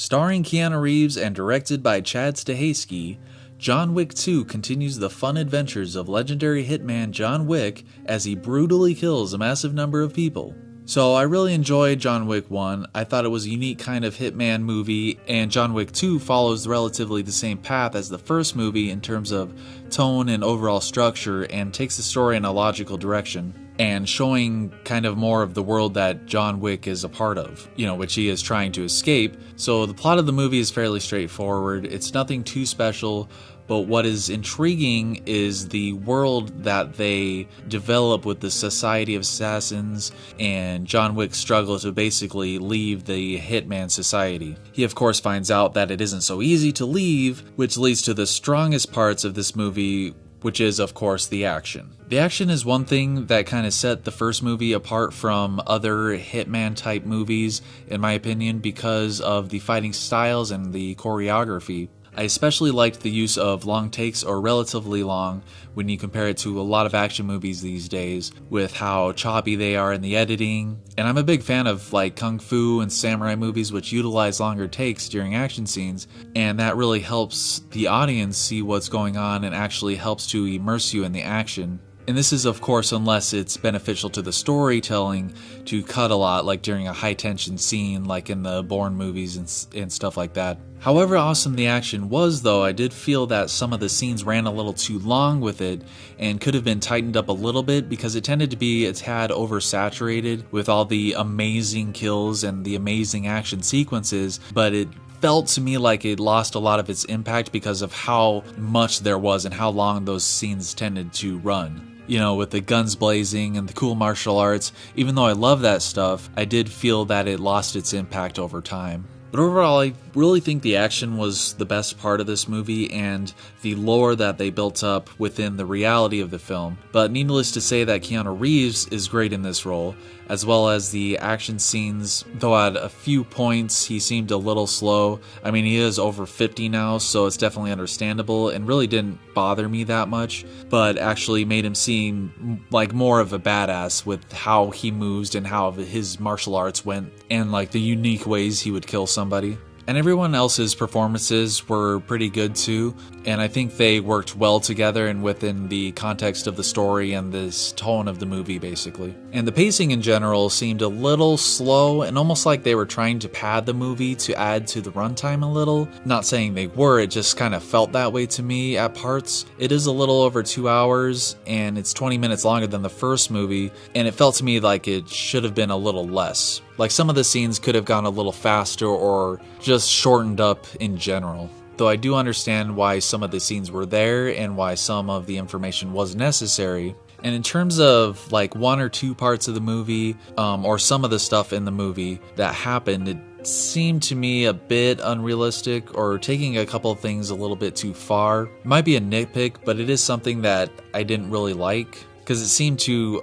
Starring Keanu Reeves and directed by Chad Stahelski, John Wick 2 continues the fun adventures of legendary hitman John Wick as he brutally kills a massive number of people. So I really enjoyed John Wick 1, I thought it was a unique kind of hitman movie, and John Wick 2 follows relatively the same path as the first movie in terms of tone and overall structure, and takes the story in a logical direction, and showing kind of more of the world that John Wick is a part of, which he is trying to escape. So the plot of the movie is fairly straightforward, it's nothing too special, but what is intriguing is the world that they develop with the Society of Assassins and John Wick's struggle to basically leave the Hitman Society. He of course finds out that it isn't so easy to leave, which leads to the strongest parts of this movie, which is of course the action. The action is one thing that kind of set the first movie apart from other Hitman type movies, in my opinion, because of the fighting styles and the choreography. I especially liked the use of long takes, or relatively long, when you compare it to a lot of action movies these days, with how choppy they are in the editing. And I'm a big fan of like kung fu and samurai movies which utilize longer takes during action scenes, and that really helps the audience see what's going on and actually helps to immerse you in the action. And this is of course unless it's beneficial to the storytelling to cut a lot, like during a high tension scene like in the Bourne movies and stuff like that. However awesome the action was though, I did feel that some of the scenes ran a little too long with it and could have been tightened up a little bit, because it tended to be a tad oversaturated with all the amazing kills and the amazing action sequences, but it felt to me like it lost a lot of its impact because of how much there was and how long those scenes tended to run. With the guns blazing and the cool martial arts, even though I love that stuff, I did feel that it lost its impact over time. But overall, I really think the action was the best part of this movie, and the lore that they built up within the reality of the film. But needless to say that Keanu Reeves is great in this role, as well as the action scenes, though at a few points he seemed a little slow. I mean, he is over 50 now, so it's definitely understandable, and really didn't bother me that much, but actually made him seem like more of a badass with how he moves and how his martial arts went, and like the unique ways he would kill somebody. And everyone else's performances were pretty good too, and I think they worked well together and within the context of the story and this tone of the movie basically. And the pacing in general seemed a little slow and almost like they were trying to pad the movie to add to the runtime a little. Not saying they were, it just kind of felt that way to me at parts. It is a little over 2 hours and it's 20 minutes longer than the first movie, and it felt to me like it should have been a little less. Like some of the scenes could have gone a little faster or just shortened up in general. Though I do understand why some of the scenes were there and why some of the information was necessary. And in terms of like one or two parts of the movie, or some of the stuff in the movie that happened, it seemed to me a bit unrealistic or taking a couple of things a little bit too far. It might be a nitpick, but it is something that I didn't really like, because it seemed to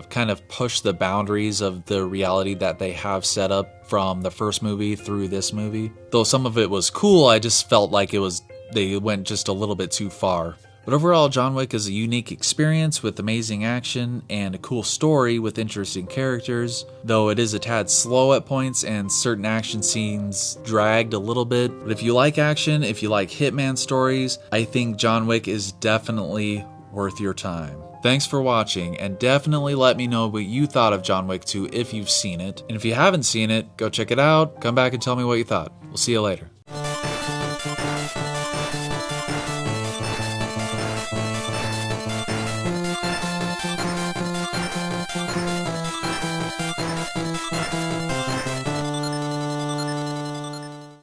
kind of push the boundaries of the reality that they have set up from the first movie through this movie. Though some of it was cool, I just felt like they went just a little bit too far. But overall, John Wick is a unique experience with amazing action and a cool story with interesting characters, though it is a tad slow at points and certain action scenes dragged a little bit. But if you like action, if you like Hitman stories, I think John Wick is definitely worth your time. Thanks for watching, and definitely let me know what you thought of John Wick 2 if you've seen it. And if you haven't seen it, go check it out, come back and tell me what you thought. We'll see you later.